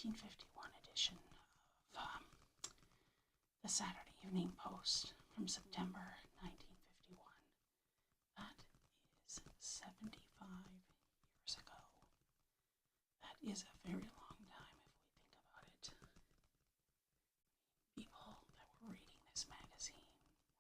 1951 edition of the Saturday Evening Post from September 1951. That is 75 years ago. That is a very long time if we think about it. People that were reading this magazine were born,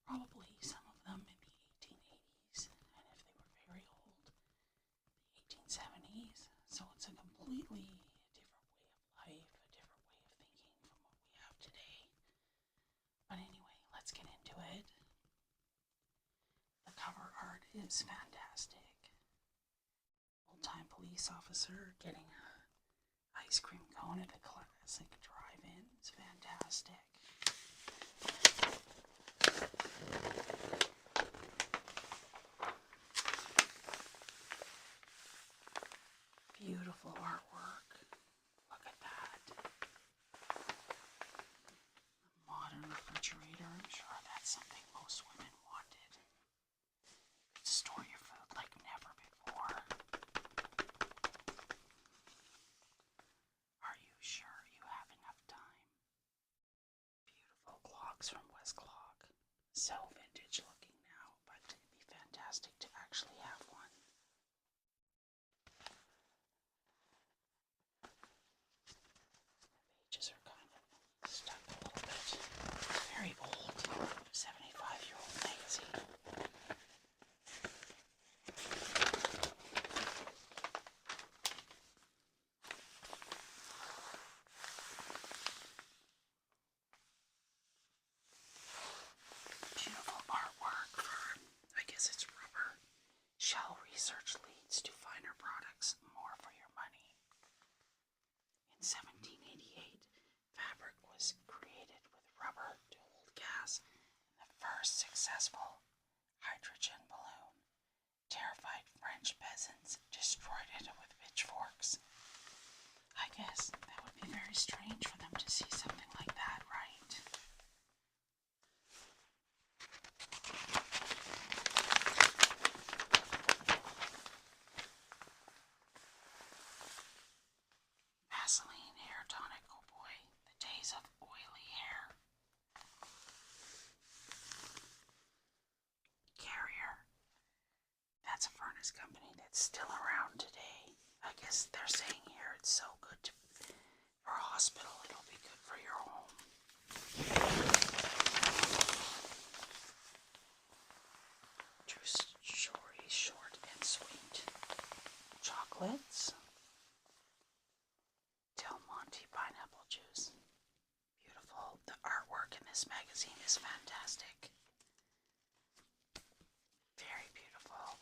probably some of them in the 1880s, and if they were very old, the 1870s. So it's a completely different way of life, a different way of thinking from what we have today. But anyway, let's get into it. The cover art is fantastic. Old-time police officer getting an ice cream cone at the classic drive-in is fantastic. Beautiful artwork. Look at that. A modern refrigerator. I'm sure that's something most women wanted. You could store your food like never before. Are you sure you have enough time? Beautiful clocks from West Clock. So vintage looking now, but it'd be fantastic to actually have one. Pages are kind of stuck a little bit. Very old, 75-year-old magazine. Beautiful artwork for, I guess it's rubber. Shell research leads to finer products, more for your money. In 1788, fabric was created with rubber to hold gas in the first successful hydrogen balloon. Terrified French peasants destroyed it with pitchforks. I guess that would be very strange for them to see something like that, right? Vaseline hair tonic, oh boy, the days of oily hair. Carrier, that's a furnace company that's still around today. I guess they're saying here it's so good for a hospital, it'll be good for your home. True story, short and sweet. Chocolates. Del Monte pineapple juice. Beautiful. The artwork in this magazine is fantastic. Very beautiful.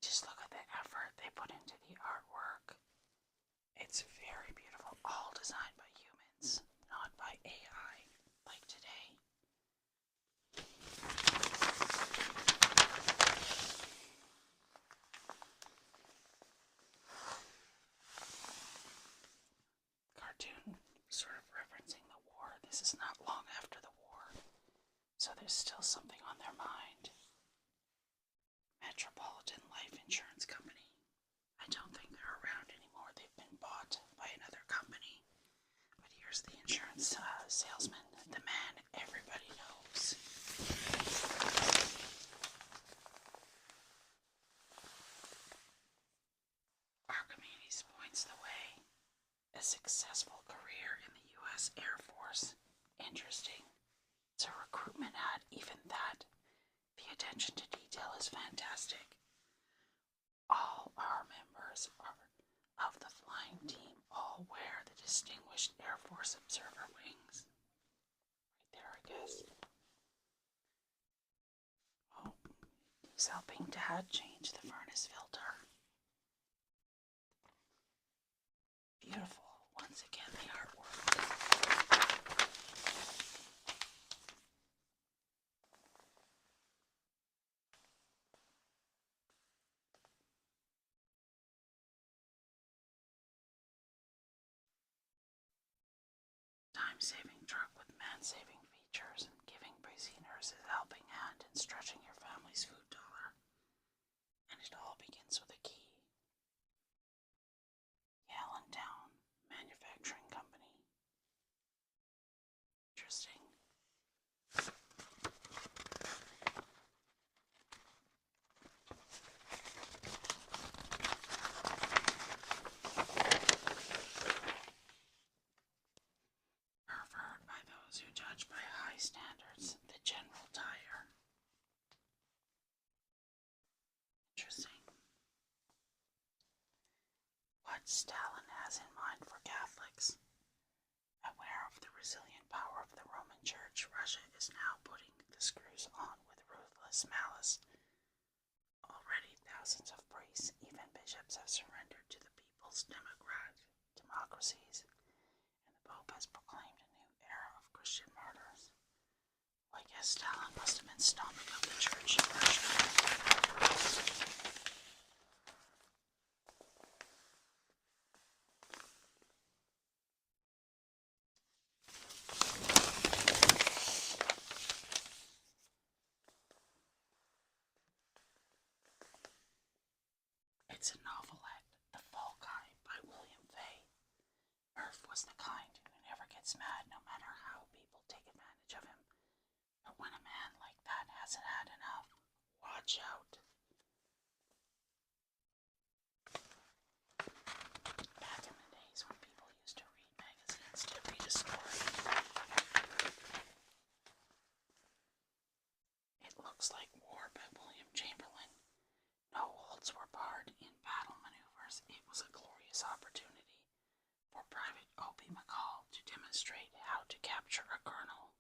Just look at the effort they put into the artwork. It's very beautiful. All designed by humans, not by AI like today. Cartoon sort of referencing the war. This is not long after the war, so there's still something on their mind. Metropolitan Life Insurance Company. I don't think they're around anymore. They've been bought by another company. But here's the insurance salesman, the man everybody knows. Archimedes points the way. A successful career in the U.S. Air Force. Interesting. It's a recruitment ad, even that. The attention to detail is fantastic. All our members of the flying team all wear the distinguished Air Force observer wings. Right there, I guess. Oh, he's helping Dad change the furnace filter. Beautiful. Once again, the artwork. Time-saving truck with man-saving features and giving Braziner is a helping hand in stretching your family's food dollar. And it all begins with a key. Allentown Manufacturing Company. Interesting. Preferred by those who judge by high standards, the General Tire. Interesting. What Stalin has in mind for Catholics. Aware of the resilient power of the Roman Church, Russia is now putting the screws on with ruthless malice. Already thousands of priests, even bishops, have surrendered to the people's democracies, and the Pope has proclaimed a new era of Christian martyrs. Well, I guess Stalin must have been stomping up the church in Russia. It's a novelette, The Fall Guy by William Fay. Murph was the kind who never gets mad no matter how people take advantage of him. But when a man like that hasn't had enough, watch out. Back in the days when people used to read magazines to read a story. It Looks Like War by William Chamberlain. No holds were barred in battle maneuvers. It was a glorious opportunity for Private O.B. McCall to demonstrate how to capture a colonel.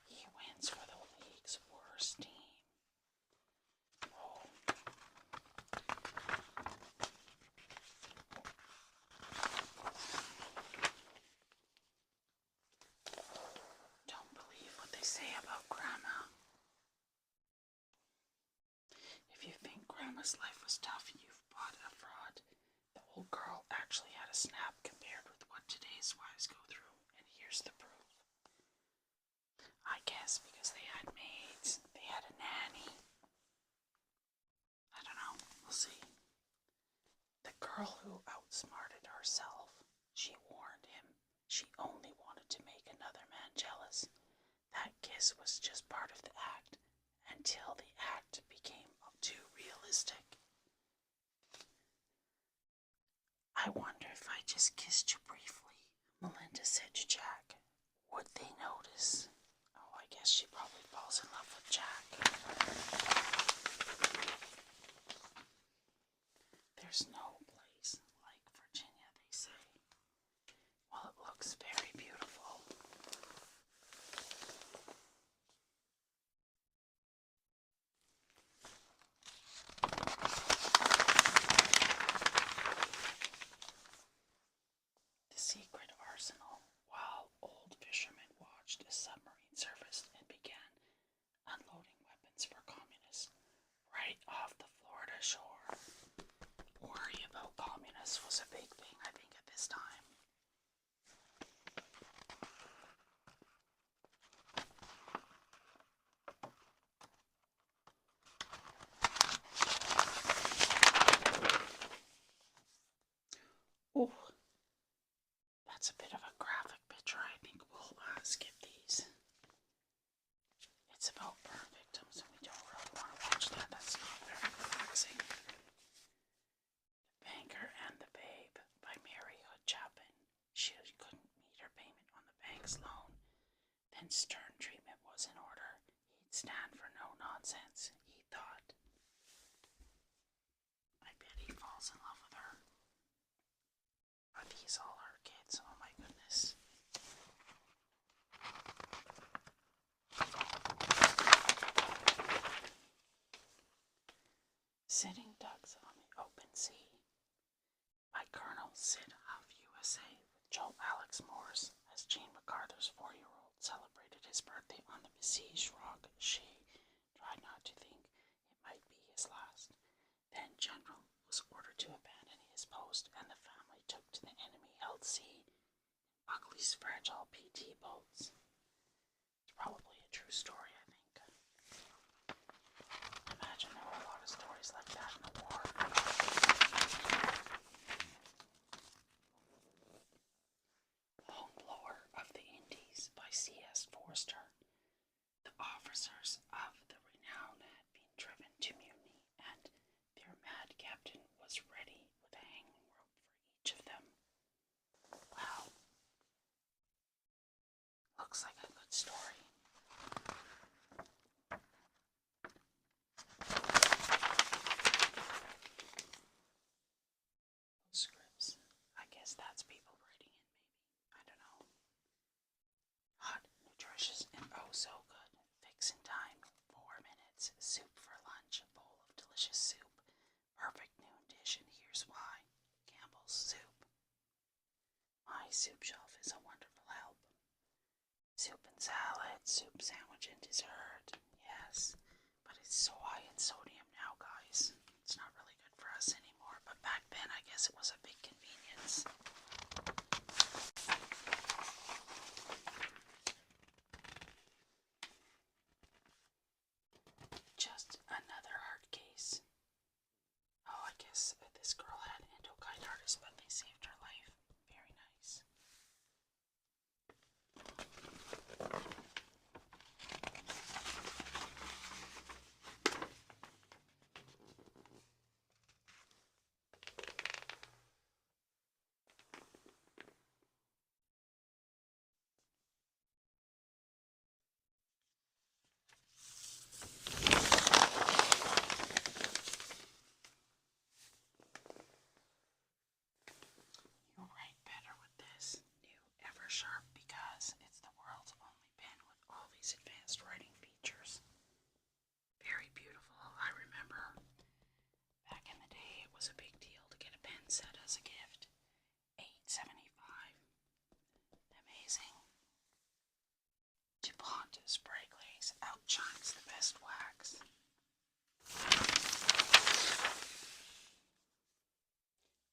He wins for the league's worst team. Oh. Don't believe what they say about Grandma. If you think Grandma's life was tough, you've bought a fraud. The old girl actually had a snap compared with what today's wives go through, and here's the proof. I guess because they had maids, they had a nanny. I don't know, we'll see. The girl who outsmarted herself, she warned him she only wanted to make another man jealous. That kiss was just part of the act, until the act became too realistic. I wonder if I just kissed you briefly, Melinda said to Jack. Would they notice? Oh, I guess she probably falls in love with Jack. There's no place like Virginia, they say. Well, it looks very beautiful. The Secret Arsenal. While old fishermen watched a submarine surface and began unloading weapons for communists right off the Florida shore. Worry about communists was a big thing, I think, at this time. Oh, that's a bit of a graphic picture. I think we'll skip these. It's about burn victims, and we don't really want to watch that. That's not very relaxing. The Banker and the Babe by Mary Hood Chapin. She couldn't meet her payment on the bank's loan. Then stern treatment was in order. He'd stand for no nonsense, he thought. I bet he falls in love with her. Are these all her kids? Oh my goodness. Sitting Ducks on the Open Sea by Colonel Sid of USA with Joe Alex Morse as Gene MacArthur's 4-year-old celebrated his birthday on the besieged rock. She tried not to think it might be his last. Then General was ordered to abandon his post, and the family took to the enemy-held sea. Buckley's fragile PT boats. It's probably a true story, I think. Imagine there were a lot of stories like that in the war. Hornblower of the Indies by C.S. Forster. The officers of the Renown had been driven to mutiny, and their mad captain was ready with a hanging rope for each of them. Wow. Looks like a good story. Scripts. I guess that's people writing it, maybe. I don't know. Hot, nutritious, and oh so good. Fix in time. 4 minutes. Soup for lunch. A bowl of delicious soup. Perfect noon dish, and here's why. Campbell's soup. My soup shelf is a wonderful help. Soup and salad, soup sandwich and dessert. Yes, but it's so high in sodium now, guys. It's not really good for us anymore, but back then I guess it was a big convenience. Just another hard case. Oh, I guess this girl had endocarditis, but they saved her life. Very nice. You'll write better with this new Eversharp because it's the world's only pen with all these advanced writing features. Very beautiful. I remember back in the day it was a big deal to get a pen set as a gift. $8.75. Amazing. DuPont spray glaze outshines the best wax.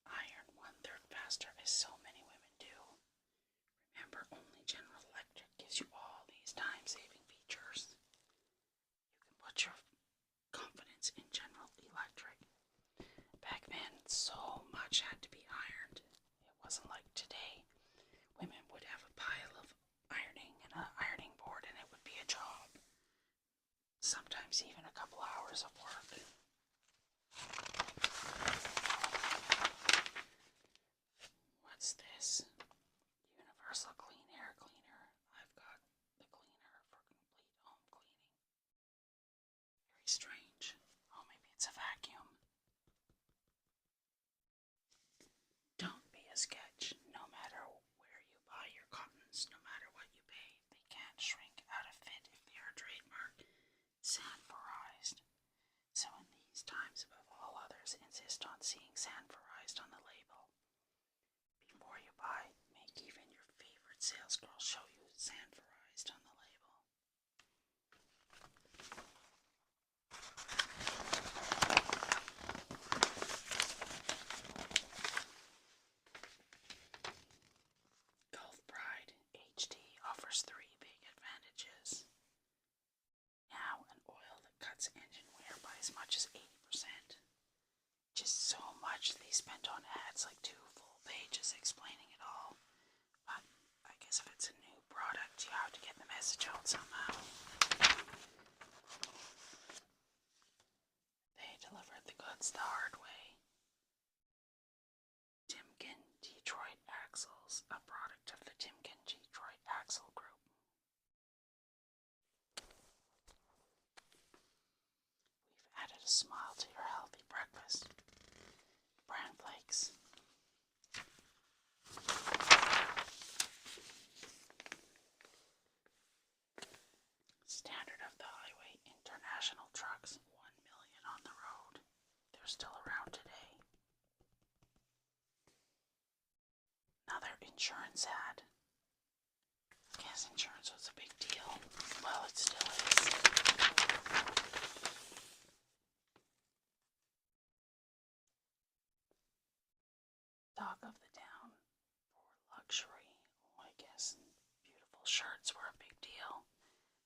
Iron 1/3 faster as so many women do. Remember, only General Electric gives you all these time-saving features. You can put your confidence in General Electric. Back then, so much had to be ironed. It wasn't like today. Women would have a pile of ironing and an ironing board, and it would be a job. Sometimes even a couple hours of work. What's this? Universal Clean Air Cleaner. I've got the cleaner for complete home cleaning. Very strange. Oh, maybe it's a vacuum. Don't be a sketch. No matter where you buy your cottons, no matter what you pay, they can't shrink out of fit if they are trademarked Sanforized. So in these times, above all others, insist on seeing Sanforized on the label. Before you buy, make even your favorite salesgirl show you Sanforized on the label. Gulf Pride HD offers 3 big advantages. Now, an oil that cuts engine wear by as much as 80%. Just so much they spent on ads, like 2 full pages explaining it all. But I guess if it's a new product, you have to get the message out somehow. They delivered the goods the hard way. Timken Detroit Axles, a product of the Timken Detroit Axle Group. We've added a smile to your healthy breakfast. Bran flakes. Standard of the highway. International trucks, 1 million on the road. They're still around today. Another insurance ad. I guess insurance was a big deal. Well, it still is. Talk of the town for luxury. Oh my goodness. Beautiful shirts were a big deal.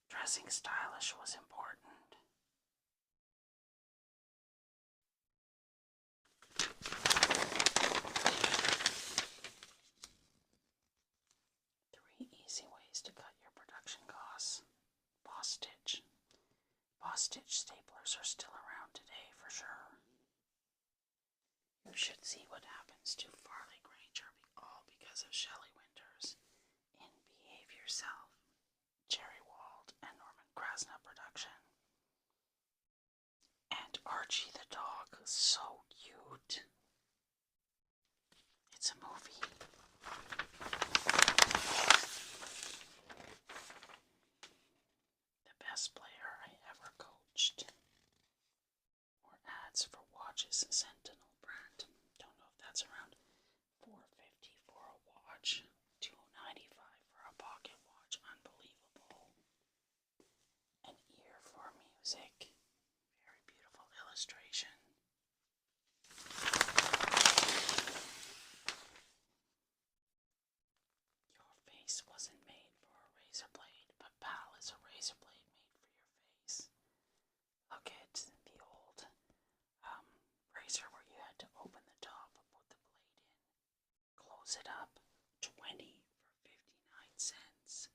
Dressing stylish was important. Three easy ways to cut your production costs. Boss stitch. Boss stitch staplers are still around today for sure. You should see what happens to Farley Granger, all because of Shelley Winters in Behave Yourself, Jerry Wald, and Norman Krasna production. And Archie the dog, so cute. It's a movie. The best player I ever coached. More ads for watches, Sentinel brand. Don't know if that's around $4.50 for a watch, $2.95 for a pocket watch. Unbelievable. An ear for music. Very beautiful illustration. Your face wasn't made for a razor blade, but PAL is a razor blade made for your face. Look at the old razor where you had to open the top, put the blade in, close it up. 20 for 59 cents.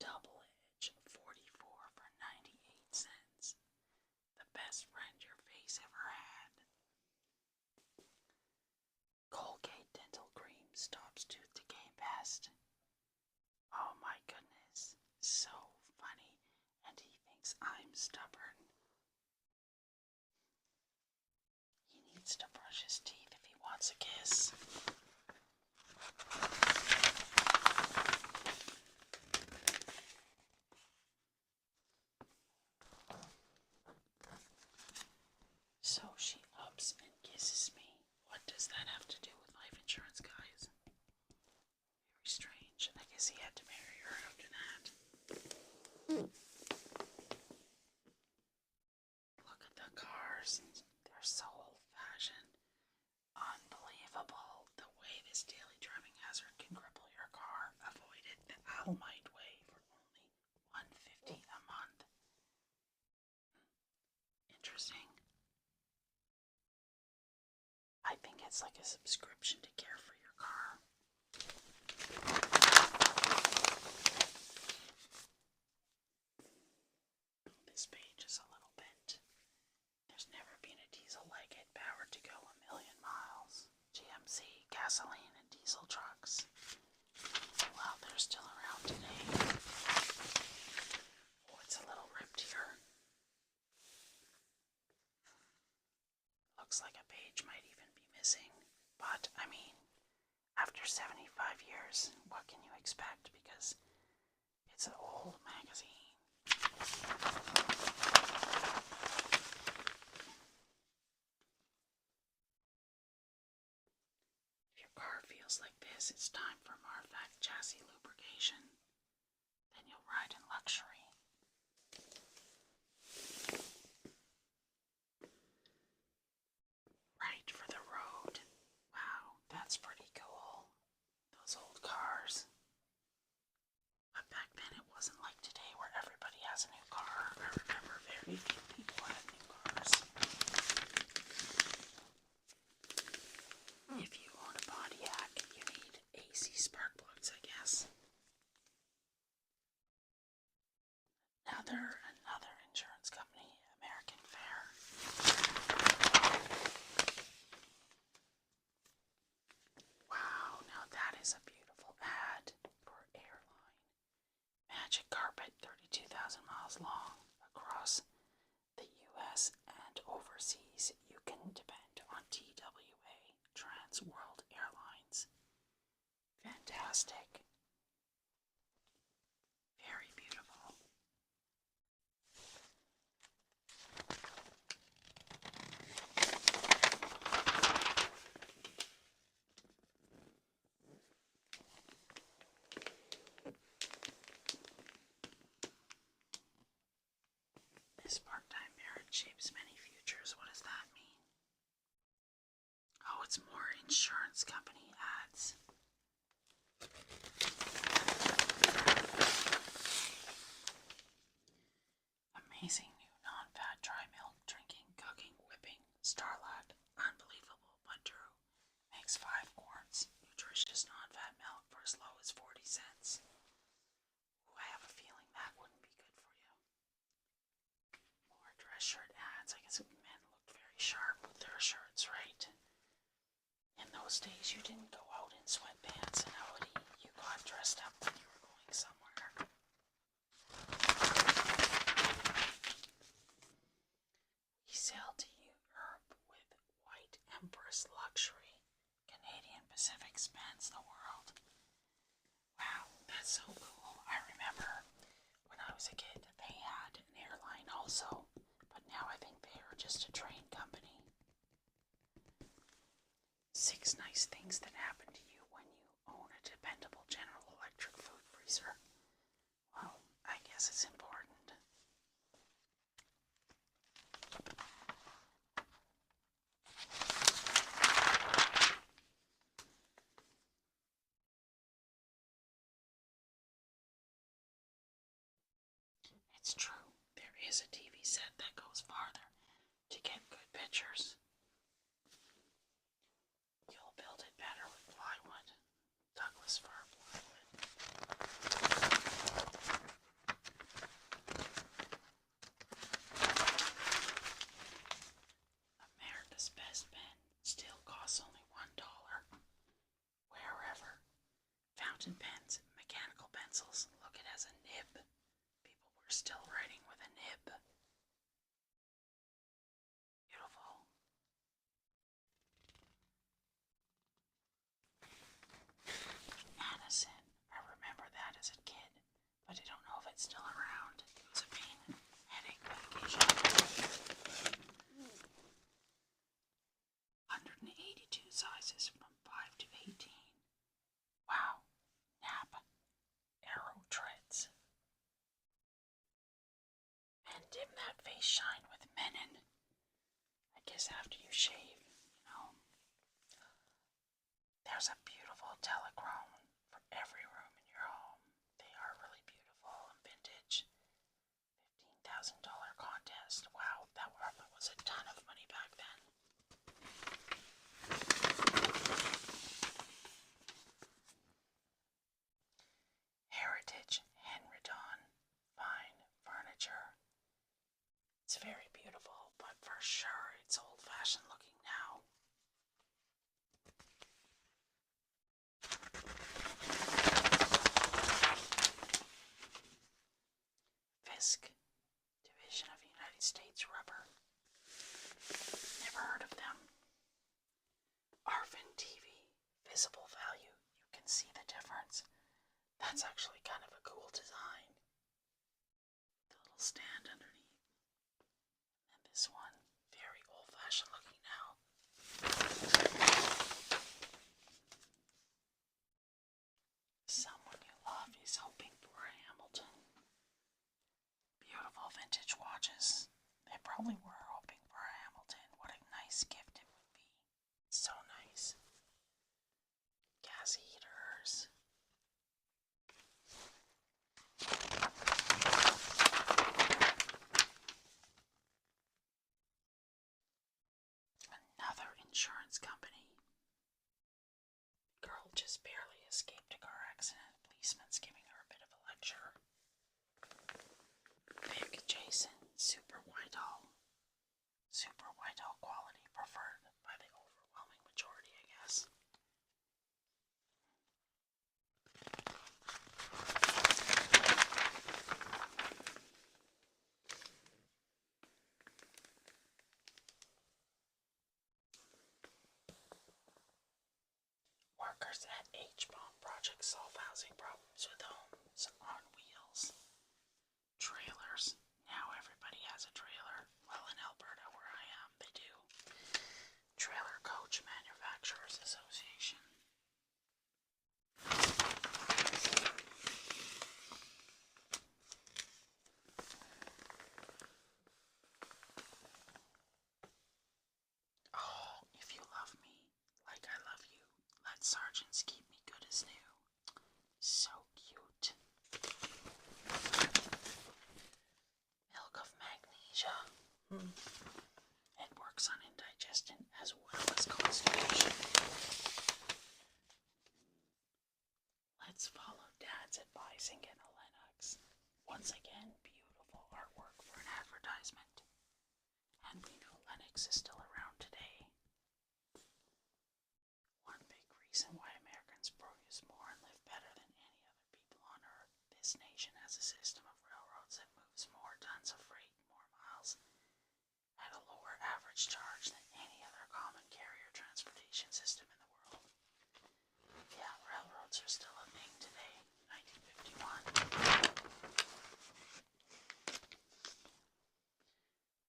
Double edge, 44 for 98 cents. The best friend your face ever had. Colgate dental cream stops tooth decay best. Oh my goodness, so funny, and he thinks I'm stubborn. He needs to brush his teeth if he wants a kiss. So she ups and kisses me. What does that have to do with life insurance, guys? Very strange. I guess he had to marry her after that. Look at the cars. They're so old-fashioned. Unbelievable. The way this daily driving hazard can cripple your car. Avoid it the Almite way for only $150 a month. Interesting. I think it's like a subscription to care for your car. This page is a little bent. There's never been a diesel like it, powered to go 1,000,000 miles. GMC, gasoline, and diesel trucks. Well, they're still around today. Oh, it's a little ripped here. Looks like a page might even be missing. But, I mean, after 75 years, what can you expect? Because it's an old magazine. If your car feels like this, it's time for Marfac chassis lubrication. Then you'll ride in luxury. Right for the road. Wow, that's pretty cool. Those old cars. But back then it wasn't like today where everybody has a new car. I remember very few people had new cars. If you own a Pontiac, you need AC spark plugs, I guess. Another insurance company, American Fair. Wow, now that is a beautiful ad for airline. Magic carpet, 32,000 miles long across the U.S. and overseas. You can depend on TWA, Trans World Airlines. Fantastic. Very beautiful. This part-time marriage shapes many futures. What does that mean? Oh, it's more insurance company ads. Starlight, unbelievable but true, makes 5 quarts. Nutritious non-fat milk for as low as 40 cents. Ooh, I have a feeling that wouldn't be good for you. More dress shirt ads. I guess men looked very sharp with their shirts, right? In those days, you didn't go out in sweatpants and a hoodie. You got dressed up when you were going somewhere. We sailed to Europe with White Empress Luxury. Canadian Pacific spans the world. Wow, that's so cool. I remember when I was a kid, they had an airline also, but now I think they are just a train company. 6 nice things that happen to you when you own a dependable General Electric food freezer. Well, I guess it's important. It's true, there is a TV set that goes farther to get good pictures. You'll build it better with plywood. Douglas fir plywood. America's best pen still costs only $1. Wherever. Fountain pens, mechanical pencils, look, it has a nib. People were still writing with a nib. Beautiful. Addison. I remember that as a kid, but I don't know if it's still around. It was a pain and headache medication. 182 sizes from 5 to 18. Wow. Nap. Arrow treads. And dim that face shine with menin. I guess after you shave, There's a beautiful telechrome for every room in your home. They are really beautiful and vintage. $15,000 contest. Wow, that was a ton of money back then. Heritage Henriton fine furniture. It's very beautiful, but for sure it's old-fashioned looking now. Fisk, Division of United States Rubber. Never heard of them. Arvin TV, visible value. You can see the difference. That's actually kind of a cool design. The little stand underneath. And this one, very old-fashioned looking now. Someone you love is hoping for a Hamilton. Beautiful vintage watches. They probably were hoping for a Hamilton. What a nice gift it would be. So nice. Gas heaters. Another insurance company. Girl just barely escaped a car accident. Policeman's giving her a bit of a lecture. Big Jason, Super Whitehall. Super Whitehall quality preferred by the overwhelming majority, I guess. Workers at H-Bomb Project solve housing problems with homes on wheels. Trailers. Now everybody has a trailer. Well, in Alberta, where I am, they do. Trailer Coach Manufacturers Association. Oh, if you love me like I love you, let sergeants keep me good as new. So cute. Milk of magnesia. It works on indigestion. distribution. Let's follow Dad's advising in a Lennox. Once again, beautiful artwork for an advertisement. And we know Lennox is still around today. One big reason why Americans produce more and live better than any other people on earth. This nation has a system of railroads that moves more tons of freight, more miles, at a lower average charge than any other common carrier transportation system in the world. Yeah, railroads are still a thing today, 1951.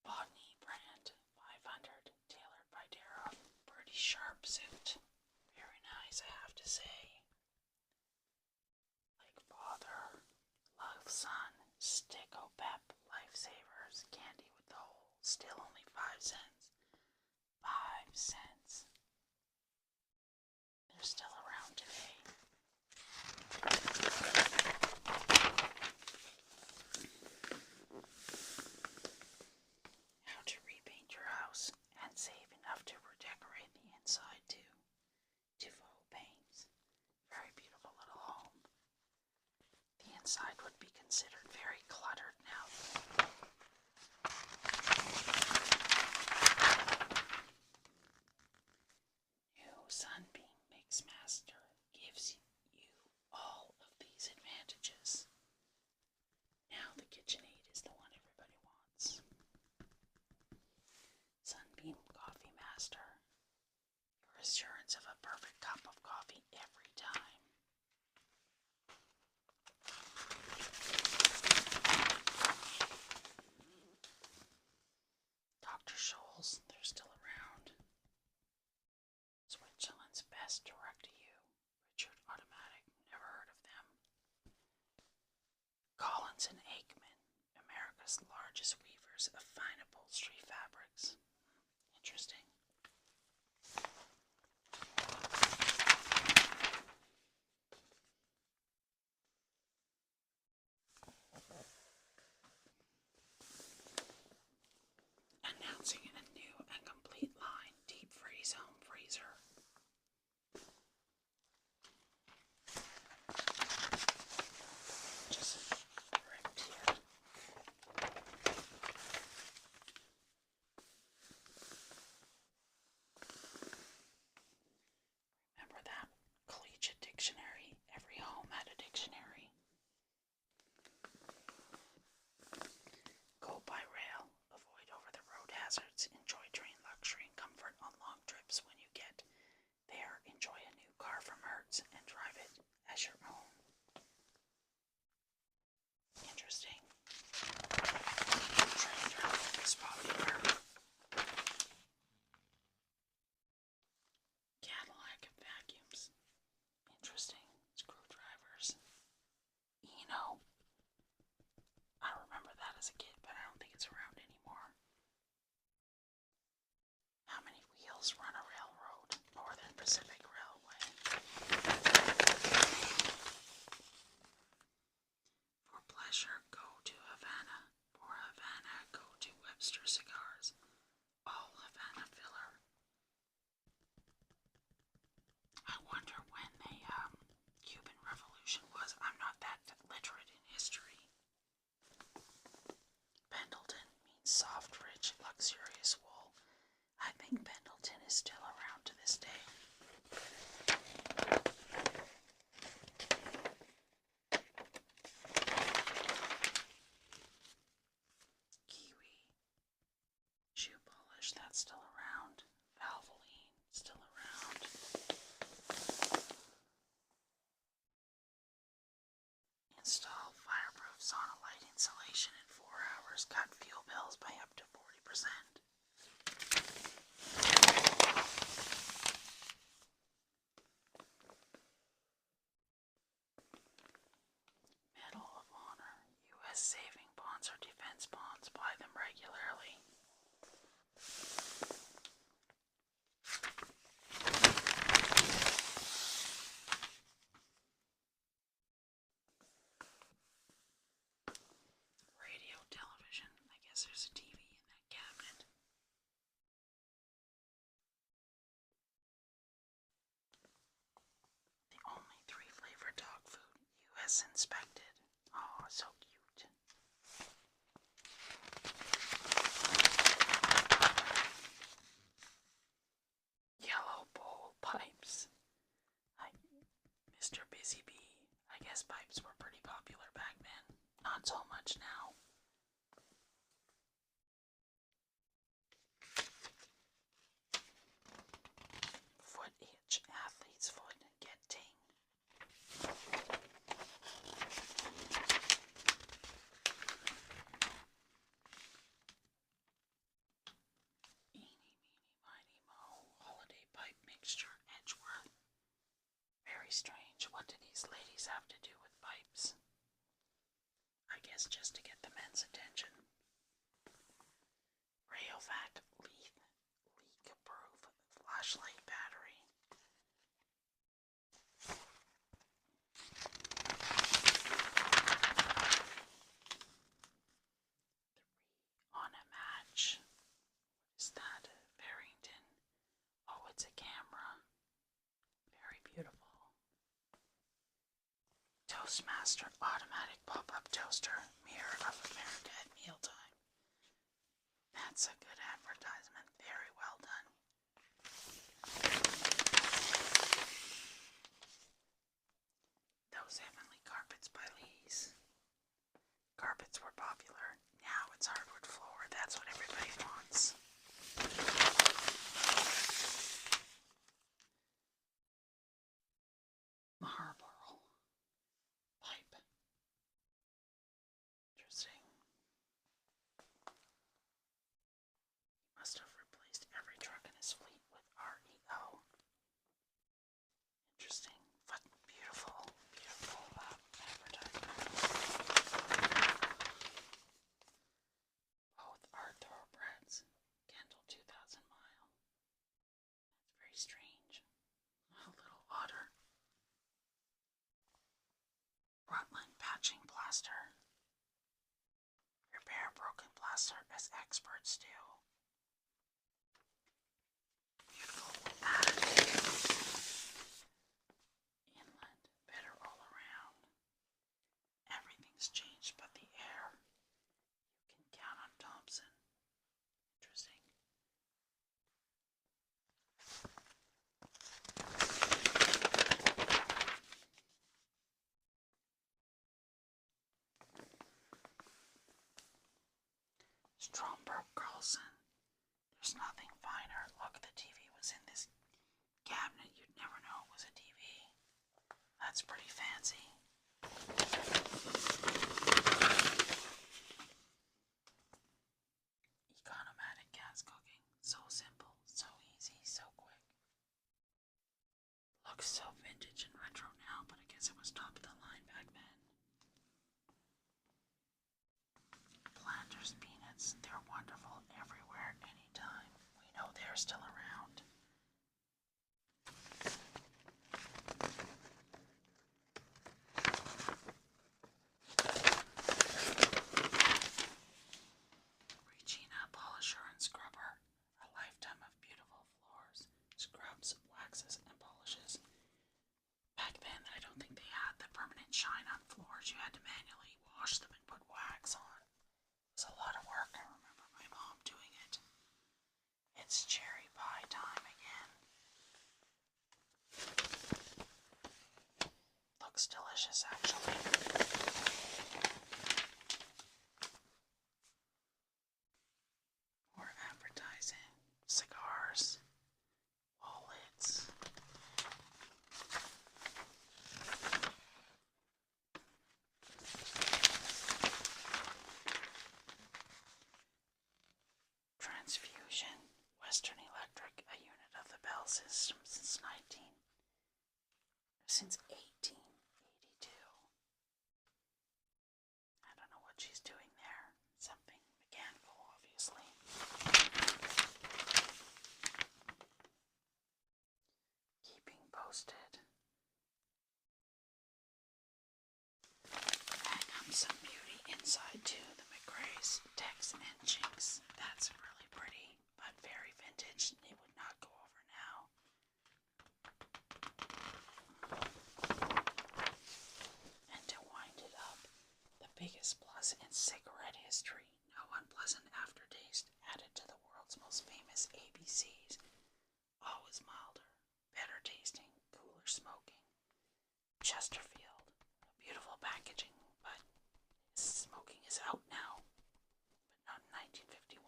Botany brand 500, tailored by Dara. Pretty sharp suit. Very nice, I have to say. Like father, love son, Sticko Pep, lifesavers, candy with the hole, still only 5 cents. 5 cents. They're still around today. How to repaint your house and save enough to redecorate the inside too. Devoe Paints. Very beautiful little home. The inside would be considered very cluttered now. New Sunbeam Mix Master gives you all of these advantages. Now the KitchenAid is the one everybody wants. Sunbeam Coffee Master. Your assurance of a perfect cup of coffee every time. Dr. Scholl's, they're still around. Switzerland's best direct-to-you. Richard Automatic, never heard of them. Collins and Aikman, America's largest weavers of fine upholstery fabrics. Interesting. Announcing a new and complete line, deep freeze home freezer. Just ripped here. Remember that collegiate dictionary? Every home had a dictionary. Go by rail. Avoid over-the-road hazards. Enjoy train luxury and comfort on long trips. When you get there, enjoy a new car from Hertz and drive it as your own. Interesting. Train travel is popular. Cadillac vacuums. Interesting. Screwdrivers. Eno. I remember that as a kid, but I don't think it's around anymore. How many wheels run a railroad? Northern Pacific Railway. For pleasure, go to Havana. For Havana, go to Webster Cigars. All Havana filler. I wonder when the Cuban Revolution was. I'm not that literate in history. Pendleton means soft, rich, luxurious wool. I think Pendleton is still around to this day. Kiwi. Shoe polish, that's still around. Valvoline, still around. Install fireproof sauna light insulation in 4 hours. Cut fuel bills by up to 40%. Medal of Honor. U.S. saving bonds or defense bonds. Buy them regularly. Radio, television. I guess there's a TV in that cabinet. gas inspected. Oh, so cute. Yellow bowl pipes. Mr. Busy Bee. I guess pipes were pretty popular back then. Not so much now. Foot itch. Athlete's foot. Get ting. Eeny, meeny, miny, mo. Holiday pipe mixture. Edgeworth. Very strange. What do these ladies have to do with pipes? I guess just to get the men's attention. Rayovac leak-proof flashlight battery. On a match. What is that? Barrington. Oh, it's a camera. Very beautiful. Toastmaster automatic pop-up toaster. Mirror of America at mealtime. That's a good advertisement. Very well done. Those heavenly carpets by Lee's. Carpets were popular. Now it's hardwood floor. That's what everybody wants. Marlboro pipe. Interesting. He must have replaced every truck in his fleet with REO. Interesting, but beautiful, beautiful advertisement. Both are thoroughbreds. Kendall 2,000 mile. That's very strange. A little otter. Rutland patching plaster. Repair broken plaster as experts do. Beautiful additive. Inland, better all around. Everything's changed but the air. You can count on Thompson. Interesting. Stromberg Carlson. There's nothing finer. Look, the TV was in this cabinet. You'd never know it was a TV. That's pretty fancy. Economatic gas cooking. So simple, so easy, so quick. Looks so vintage and retro now, but I guess it was top of the line back then. Planters peanuts. They're wonderful everywhere, anytime. We know they're still around. Regina polisher and scrubber. A lifetime of beautiful floors. Scrubs, waxes, and polishes. Back then, I don't think they had the permanent shine on floors. You had to manually wash them and put wax on. It was a lot of work. I remember my mom doing it. It's cherry pie time again. Looks delicious, actually. More advertising. Cigars. Wallets. Transfusion. Western Electric, a unit of the Bell system since 1882. I don't know what she's doing there. Something mechanical, obviously. Keeping posted. And some beauty inside too. The McRae's Tex and Chinks. That's really pretty, but very vintage. It would not go over now. And to ABCs. Always milder, better tasting, cooler smoking. Chesterfield, beautiful packaging, but smoking is out now, but not in 1951.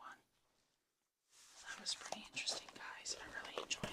That was pretty interesting, guys. I really enjoyed